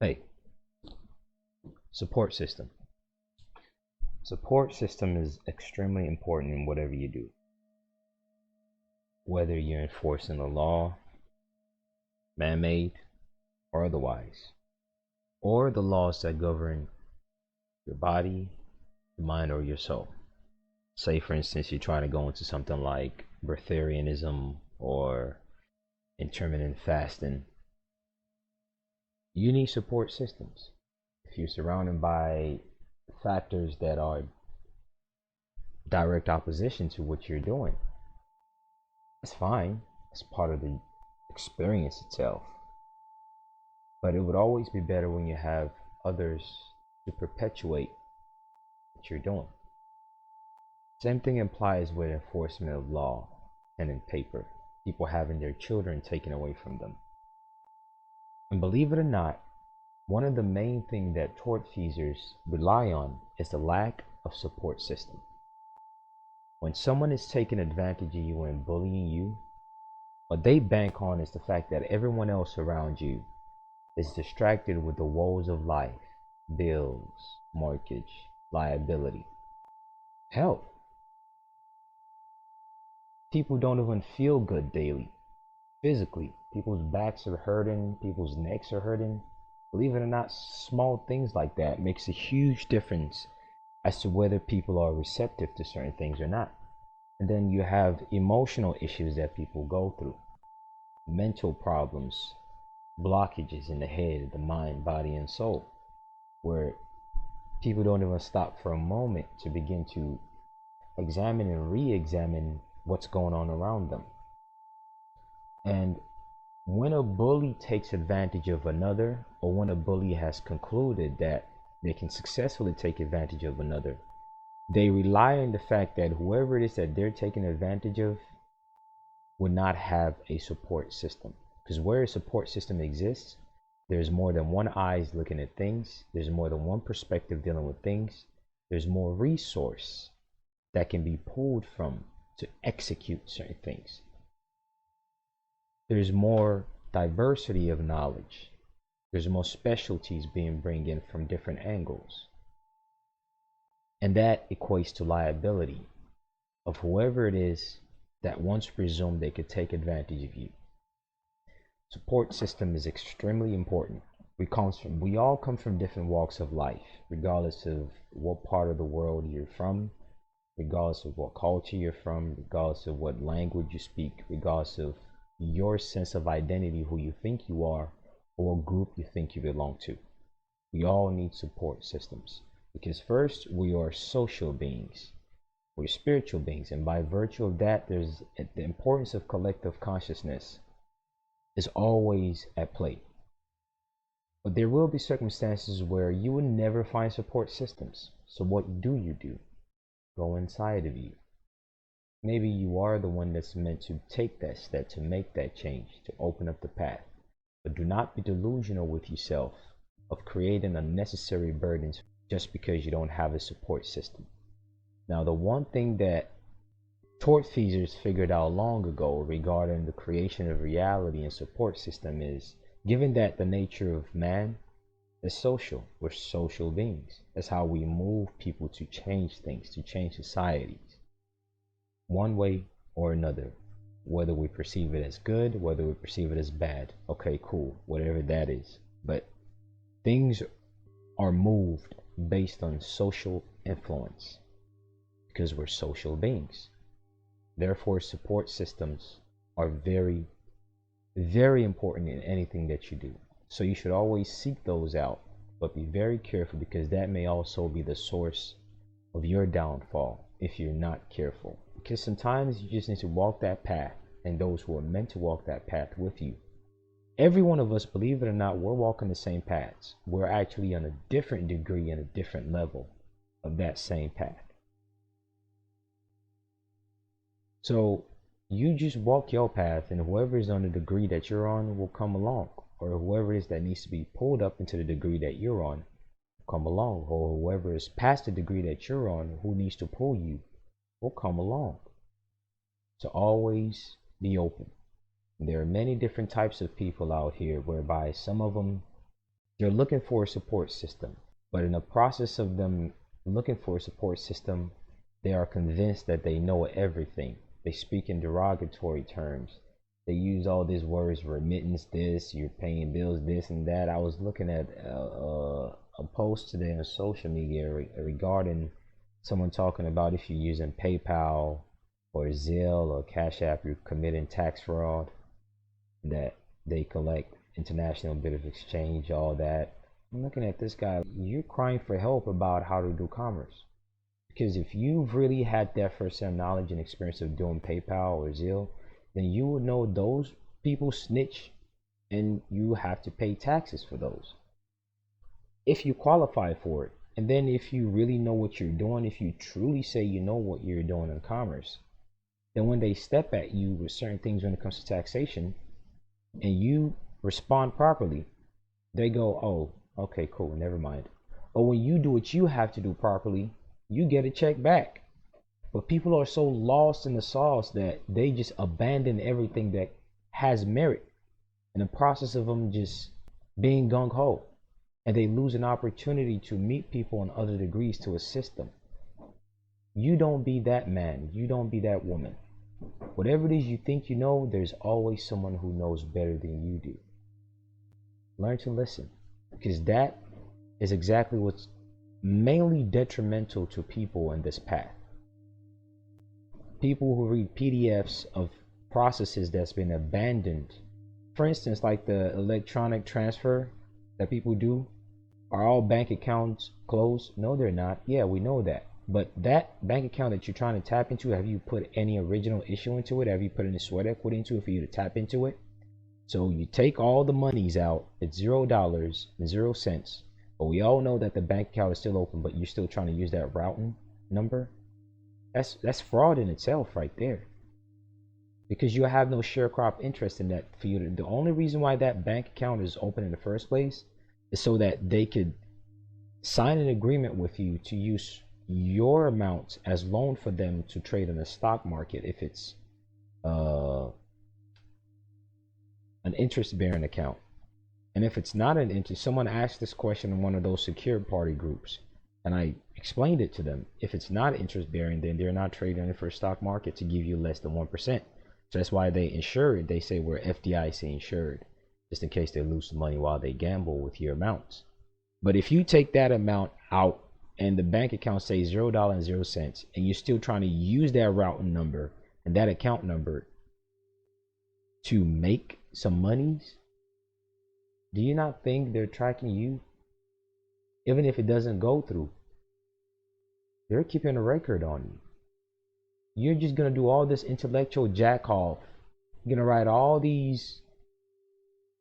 Hey, support system. Support system is extremely important in whatever you do. Whether you're enforcing the law, man-made or otherwise, or the laws that govern your body, your mind, or your soul. Say, for instance, you're trying to go into something like breatharianism or intermittent fasting. You need support systems. If you're surrounded by factors that are direct opposition to what you're doing, it's fine. It's part of the experience itself. But it would always be better when you have others to perpetuate what you're doing. Same thing applies with enforcement of law and in paper. People having their children taken away from them. And believe it or not, one of the main things that tortfeasors rely on is the lack of support system. When someone is taking advantage of you and bullying you, what they bank on is the fact that everyone else around you is distracted with the woes of life, bills, mortgage, liability. Hell, people don't even feel good daily, physically. People's backs are hurting, people's necks are hurting. Believe it or not, small things like that makes a huge difference as to whether people are receptive to certain things or not. And then you have emotional issues that people go through, mental problems, blockages in the head, the mind, body, and soul, where people don't even stop for a moment to begin to examine and re-examine what's going on around them. And when a bully takes advantage of another, or when a bully has concluded that they can successfully take advantage of another, they rely on the fact that whoever it is that they're taking advantage of would not have a support system. Because where a support system exists, there's more than one eyes looking at things, there's more than one perspective dealing with things, there's more resource that can be pulled from to execute certain things. There's more diversity of knowledge. There's more specialties being brought in from different angles. And that equates to liability of whoever it is that once presumed they could take advantage of you. Support system is extremely important. We all come from different walks of life, regardless of what part of the world you're from, regardless of what culture you're from, regardless of what language you speak, regardless of your sense of identity, who you think you are, or what group you think you belong to. We all need support systems because first, we are social beings. We're spiritual beings, and by virtue of that, there's the importance of collective consciousness is always at play. But there will be circumstances where you will never find support systems. So what do? Go inside of you. Maybe you are the one that's meant to take that step, to make that change, to open up the path. But do not be delusional with yourself of creating unnecessary burdens just because you don't have a support system. Now, the one thing that tortfeasors figured out long ago regarding the creation of reality and support system is, given that the nature of man is social, we're social beings. That's how we move people to change things, to change societies, one way or another, whether we perceive it as good, whether we perceive it as bad. Okay, cool, whatever that is. But things are moved based on social influence because we're social beings. Therefore, support systems are very, very important in anything that you do. So you should always seek those out, but be very careful because that may also be the source of your downfall if you're not careful. Because sometimes you just need to walk that path, and those who are meant to walk that path with you. Every one of us, believe it or not, we're walking the same paths. We're actually on a different degree and a different level of that same path. So you just walk your path, and whoever is on the degree that you're on will come along, or whoever it is that needs to be pulled up into the degree that you're on will come along, or whoever is past the degree that you're on who needs to pull you will come along. So always be open. There are many different types of people out here, whereby some of them They're looking for a support system, but in the process of them looking for a support system, they are convinced that they know everything. They speak in derogatory terms. They use all these words: remittance, this, you're paying bills, this and that. I was looking at a post today on social media regarding someone talking about if you're using PayPal or Zelle or Cash App, you're committing tax fraud, that they collect international bit of exchange, all that. I'm looking at this guy, you're crying for help about how to do commerce. Because if you've really had that first-hand knowledge and experience of doing PayPal or Zelle, then you would know those people snitch and you have to pay taxes for those if you qualify for it. And then if you really know what you're doing, if you truly say you know what you're doing in commerce, then when they step at you with certain things when it comes to taxation and you respond properly, they go, oh, okay, cool, never mind. Or when you do what you have to do properly, you get a check back. But people are so lost in the sauce that they just abandon everything that has merit in the process of them just being gung-ho. And they lose an opportunity to meet people in other degrees to assist them. You don't be that man. You don't be that woman. Whatever it is you think you know, there's always someone who knows better than you do. Learn to listen, because that is exactly what's mainly detrimental to people in this path. People who read PDFs of processes that's been abandoned. For instance, like the electronic transfer that people do. Are all bank accounts closed? No, they're not. Yeah, we know that. But that bank account that you're trying to tap into, have you put any original issue into it? Have you put any sweat equity into it for you to tap into it? So you take all the monies out at $0 and 0 cents. But we all know that the bank account is still open, but you're still trying to use that routing number. That's fraud in itself right there. Because you have no sharecrop interest in that for you to, the only reason why that bank account is open in the first place is so that they could sign an agreement with you to use your amount as loan for them to trade in the stock market if it's an interest-bearing account. And if it's not an interest, someone asked this question in one of those secured party groups, and I explained it to them. If it's not interest-bearing, then they're not trading it for a stock market to give you less than 1%. So that's why they insure it. They say we're FDIC insured, just in case they lose money while they gamble with your amounts. But if you take that amount out and the bank account says $0 and 0 cents, and you're still trying to use that routing number and that account number to make some monies, do you not think they're tracking you? Even if it doesn't go through, they're keeping a record on you. You're just going to do all this intellectual jack off. You're going to write all these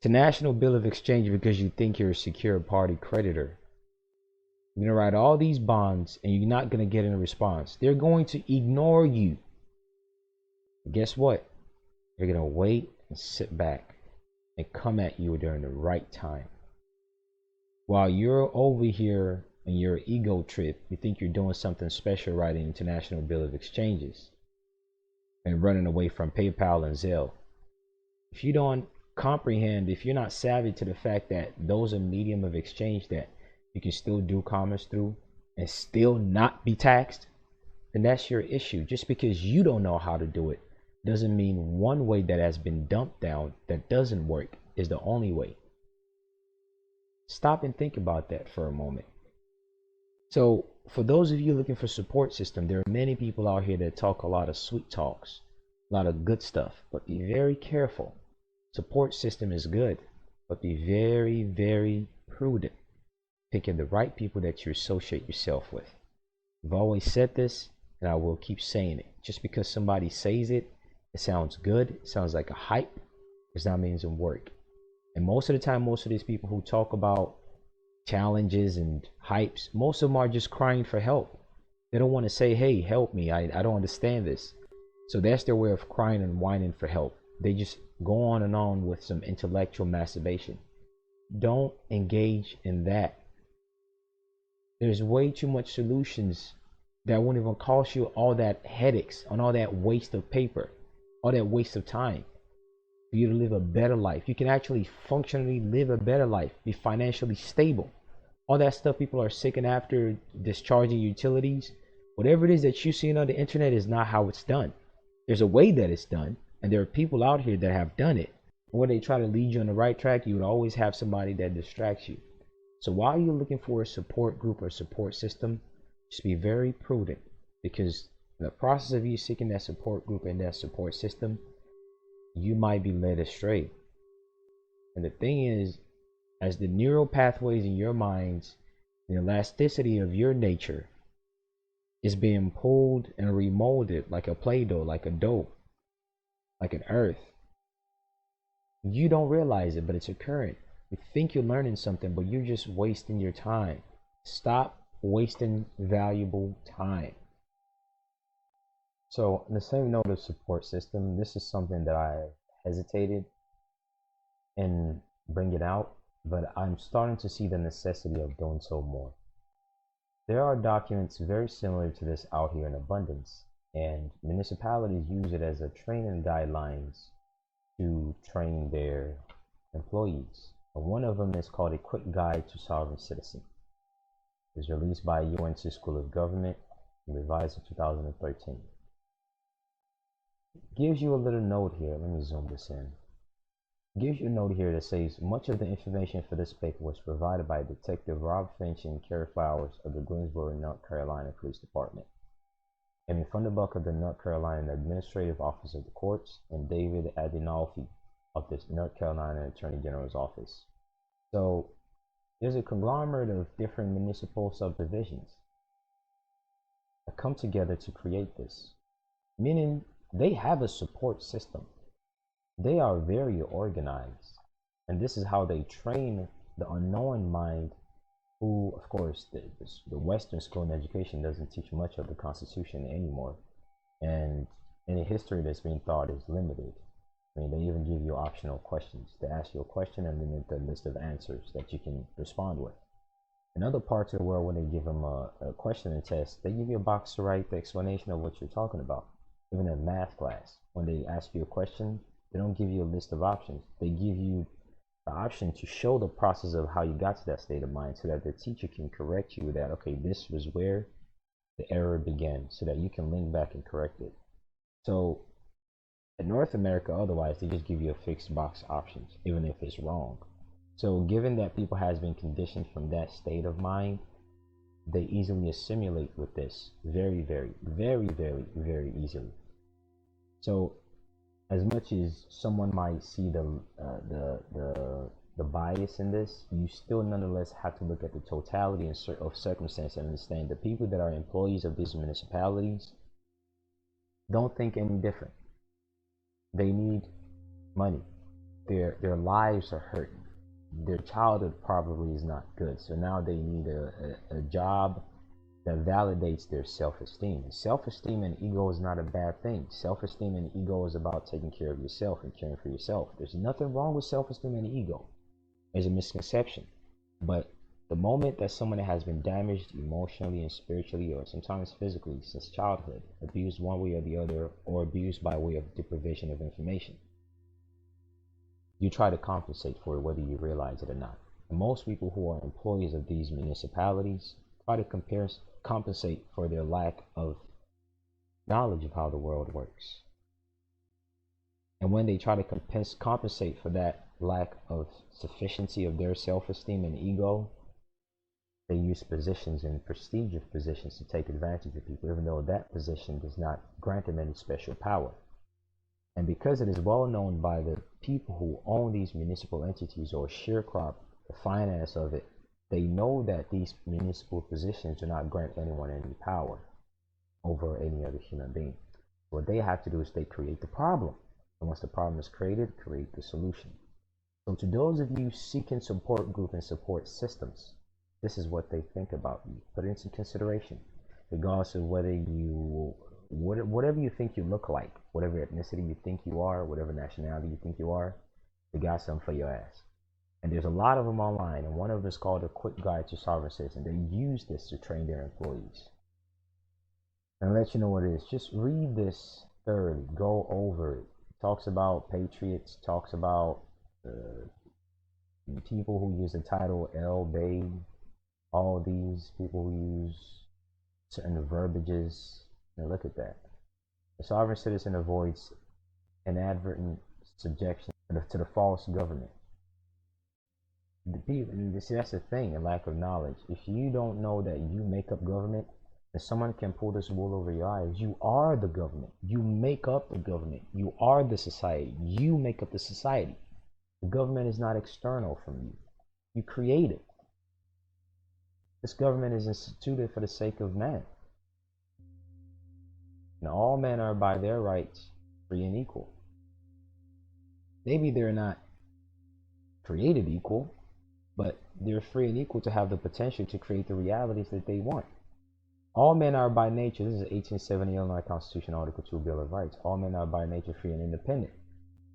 international bill of exchange because you think you're a secured party creditor. You're going to write all these bonds and you're not going to get a response. They're going to ignore you. Guess what? They're going to wait and sit back and come at you during the right time. While you're over here in your ego trip, you think you're doing something special writing international bill of exchanges and running away from PayPal and Zelle. If you don't comprehend, if you're not savvy to the fact that those are medium of exchange that you can still do commerce through and still not be taxed, then that's your issue. Just because you don't know how to do it doesn't mean one way that has been dumped down that doesn't work is the only way. Stop and think about that for a moment. So for those of you looking for support system, there are many people out here that talk a lot of sweet talks, a lot of good stuff, but be very careful. Support system is good, but be very, very prudent. Picking the right people that you associate yourself with. I've always said this, and I will keep saying it. Just because somebody says it, it sounds good, it sounds like a hype, does not mean it doesn't work. And most of the time, most of these people who talk about challenges and hypes, most of them are just crying for help. They don't want to say, hey, help me, I don't understand this. So that's their way of crying and whining for help. They just go on and on with some intellectual masturbation. Don't engage in that. There's way too much solutions that won't even cost you all that headaches and all that waste of paper, all that waste of time. for you to live a better life. You can actually functionally live a better life, be financially stable. All that stuff people are seeking after, discharging utilities, whatever it is that you see on the internet is not how it's done. There's a way that it's done, and there are people out here that have done it. When they try to lead you on the right track, you would always have somebody that distracts you. So while you're looking for a support group or support system, just be very prudent, because in the process of you seeking that support group and that support system, you might be led astray. And the thing is, as the neural pathways in your minds, the elasticity of your nature is being pulled and remolded like a Play-Doh, like a dough, like an earth. You don't realize it, but it's occurring. You think you're learning something, but you're just wasting your time. Stop wasting valuable time. So, on the same note of support system, this is something that I hesitated in bringing out, but I'm starting to see the necessity of doing so more. There are documents very similar to this out here in abundance, and municipalities use it as a training guidelines to train their employees. And one of them is called A Quick Guide to Sovereign Citizen. It was released by UNC School of Government and revised in 2013. It gives you a little note here. Let me zoom this in. It gives you a note here that says much of the information for this paper was provided by Detective Rob Finch and Kerry Flowers of the Greensboro, North Carolina Police Department, Amy Funderbuck of the North Carolina Administrative Office of the Courts, and David Adinolfi of the North Carolina Attorney General's Office. So there's a conglomerate of different municipal subdivisions that come together to create this, meaning they have a support system. They are very organized, and this is how they train the unknowing mind, who, of course, the Western school in education doesn't teach much of the Constitution anymore, and any history that's being taught is limited. I mean, they even give you optional questions. They ask you a question and then the list of answers that you can respond with. In other parts of the world, when they give them a question and test, they give you a box to write the explanation of what you're talking about. Even in math class, when they ask you a question, they don't give you a list of options. They give you the option to show the process of how you got to that state of mind, so that the teacher can correct you that, okay, this was where the error began, so that you can link back and correct it. So in North America, otherwise, they just give you a fixed box options, even if it's wrong. So given that people has been conditioned from that state of mind, they easily assimilate with this very, very, very, very, very easily. So as much as someone might see the bias in this, you still nonetheless have to look at the totality of circumstance and understand the people that are employees of these municipalities don't think any different. They need money. Their lives are hurting. Their childhood probably is not good. So now they need a job that validates their self-esteem. Self-esteem and ego is not a bad thing. Self-esteem and ego is about taking care of yourself and caring for yourself. There's nothing wrong with self-esteem and ego. There's a misconception. But the moment that someone has been damaged emotionally and spiritually, or sometimes physically since childhood, abused one way or the other, or abused by way of deprivation of information, you try to compensate for it whether you realize it or not. And most people who are employees of these municipalities try to compensate for their lack of knowledge of how the world works. And when they try to compensate for that lack of sufficiency of their self-esteem and ego, they use positions and prestigious positions to take advantage of people, even though that position does not grant them any special power. And because it is well known by the people who own these municipal entities or sharecrop the finance of it, they know that these municipal positions do not grant anyone any power over any other human being. What they have to do is they create the problem. And once the problem is created, create the solution. So to those of you seeking support group and support systems, this is what they think about you. Put it into consideration, regardless of whether you, whatever you think you look like, whatever ethnicity you think you are, whatever nationality you think you are, they got something for your ass. And there's a lot of them online, and one of them is called A Quick Guide to Sovereign Citizen. They use this to train their employees. And I'll let you know what it is. Just read this thoroughly, go over it, talks about patriots, talks about people who use the title L, they, all these people who use certain verbiages. Look at that. The sovereign citizen avoids inadvertent subjection to the false government. The people, see, that's the thing, a lack of knowledge. If you don't know that you make up government, and someone can pull this wool over your eyes, you are the government. You make up the government. You are the society. You make up the society. The government is not external from you. You create it. This government is instituted for the sake of man. And all men are by their rights free and equal. Maybe they're not created equal, but they're free and equal to have the potential to create the realities that they want. All men are by nature, this is 1870 Illinois Constitution, Article 2, Bill of Rights. All men are by nature free and independent.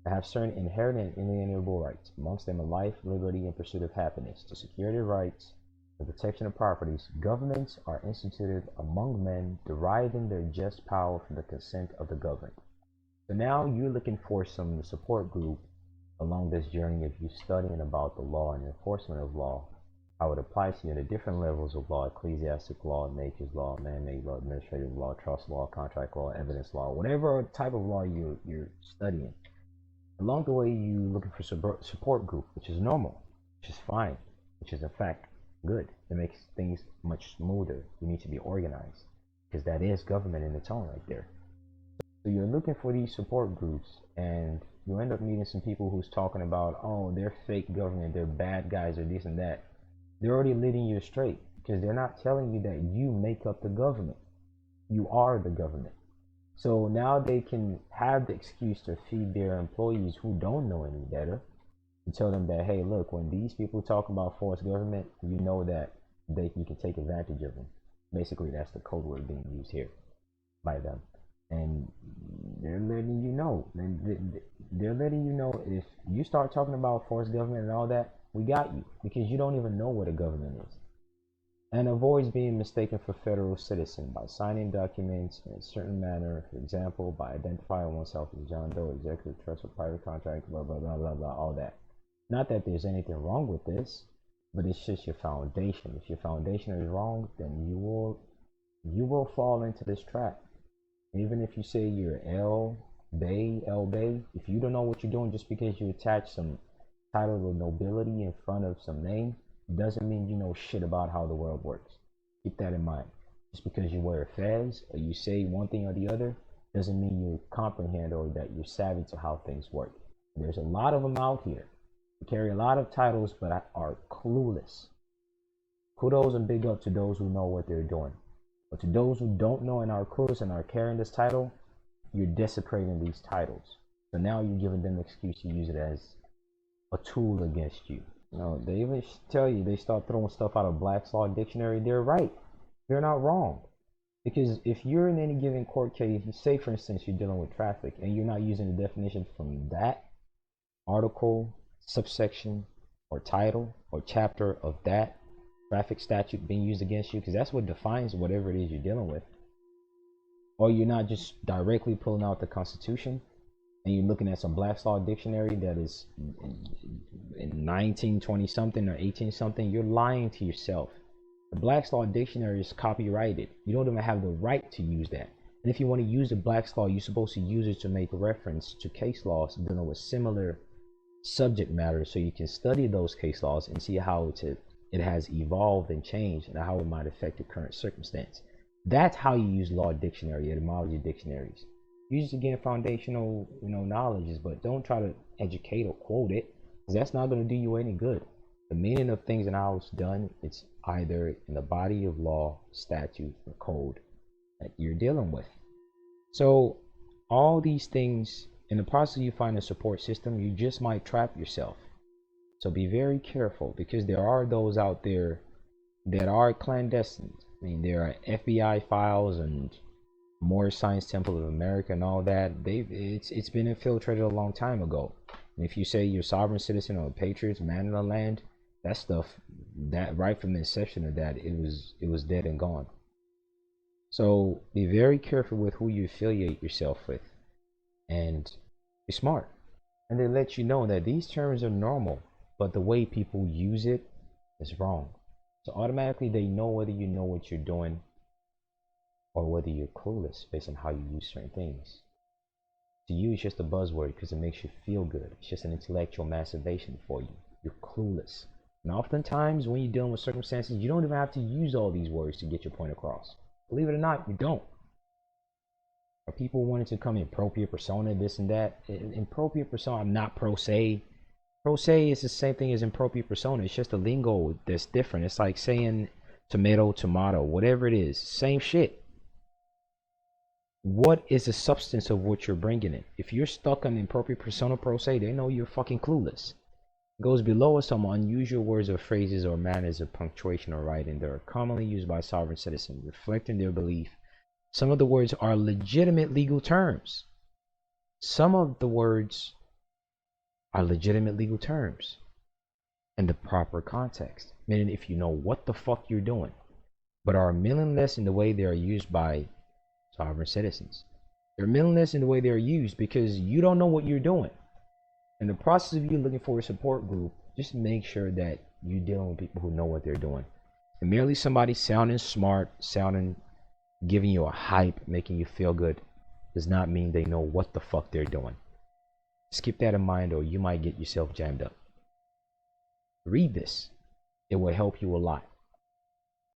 They have certain inherent and inalienable rights, amongst them a life, liberty, and pursuit of happiness. To secure their rights, the protection of properties, governments are instituted among men, deriving their just power from the consent of the governed. So now you're looking for some support group along this journey of you studying about the law and enforcement of law, how it applies to you in the different levels of law: ecclesiastic law, nature's law, man-made law, administrative law, trust law, contract law, evidence law, whatever type of law you're studying. Along the way, you're looking for support group, which is normal, which is fine, which is in fact good. It makes things much smoother. You need to be organized, because that is government in its own right there. So you're looking for these support groups, and you end up meeting some people who's talking about, oh, they're fake government, they're bad guys, or this and that. They're already leading you astray, because they're not telling you that you make up the government. You are the government. So now they can have the excuse to feed their employees who don't know any better, and tell them that, hey, look, when these people talk about forced government, you know that you can take advantage of them. Basically, that's the code word being used here by them. And they're letting you know. They're letting you know, if you start talking about forced government and all that, we got you, because you don't even know what a government is. And avoids being mistaken for federal citizen by signing documents in a certain manner, for example, by identifying oneself as John Doe, executive trust or private contract, blah, blah, blah, blah, blah, all that. Not that there's anything wrong with this, but it's just your foundation. If your foundation is wrong, then you will fall into this trap. Even if you say you're L Bay, if you don't know what you're doing, just because you attach some title of nobility in front of some name, doesn't mean you know shit about how the world works. Keep that in mind. Just because you wear a fez or you say one thing or the other doesn't mean you comprehend or that you're savvy to how things work. There's a lot of them out here who carry a lot of titles but are clueless. Kudos and big up to those who know what they're doing. But to those who don't know and are clueless and are carrying this title, you're desecrating these titles. So now you're giving them an excuse to use it as a tool against you. No, they even tell you, they start throwing stuff out of Black's Law Dictionary. They're right. They're not wrong. Because if you're in any given court case, say for instance you're dealing with traffic and you're not using the definition from that article, subsection, or title, or chapter of that traffic statute being used against you, because that's what defines whatever it is you're dealing with, or you're not just directly pulling out the Constitution, and you're looking at some Black's Law Dictionary that is in 1920 something or 18 something, you're lying to yourself. The Black's Law Dictionary is copyrighted. You don't even have the right to use that. And if you want to use the Black's Law, you're supposed to use it to make reference to case laws dealing with similar subject matter, so you can study those case laws and see how it has evolved and changed and how it might affect the current circumstance. That's how you use law dictionary, etymology dictionaries. Use it to gain foundational, knowledges, but don't try to educate or quote it, because that's not going to do you any good. The meaning of things and how it's done, it's either in the body of law, statute, or code that you're dealing with. So all these things, in the process of you find a support system, you just might trap yourself. So be very careful, because there are those out there that are clandestine. I mean, there are FBI files and Moorish Science Temple of America and all that. It's been infiltrated a long time ago. And if you say you're a sovereign citizen or a patriot, man of the land, that stuff, that right from the inception of that, it was dead and gone. So be very careful with who you affiliate yourself with. And They're smart. And they let you know that these terms are normal, but the way people use it is wrong. So automatically they know whether you know what you're doing or whether you're clueless based on how you use certain things. To you, it's just a buzzword because it makes you feel good. It's just an intellectual masturbation for you. You're clueless. And oftentimes, when you're dealing with circumstances, you don't even have to use all these words to get your point across. Believe it or not, you don't. Or people wanting to come in appropriate persona, this and that. In appropriate persona, I'm not pro se. Pro se is the same thing as appropriate persona. It's just a lingo that's different. It's like saying tomato, tomato, whatever it is. Same shit. What is the substance of what you're bringing in? If you're stuck on appropriate persona pro se, they know you're fucking clueless. It goes below us some unusual words or phrases or manners of punctuation or writing that are commonly used by sovereign citizens, reflecting their belief. Some of the words are legitimate legal terms. Some of the words are legitimate legal terms in the proper context, meaning if you know what the fuck you're doing, but are meaningless in the way they are used by sovereign citizens. They're meaningless in the way they're used because you don't know what you're doing. In the process of you looking for a support group, just make sure that you're dealing with people who know what they're doing. And merely somebody sounding smart, giving you a hype, making you feel good, does not mean they know what the fuck they're doing. Just keep that in mind or you might get yourself jammed up. Read this. It will help you a lot.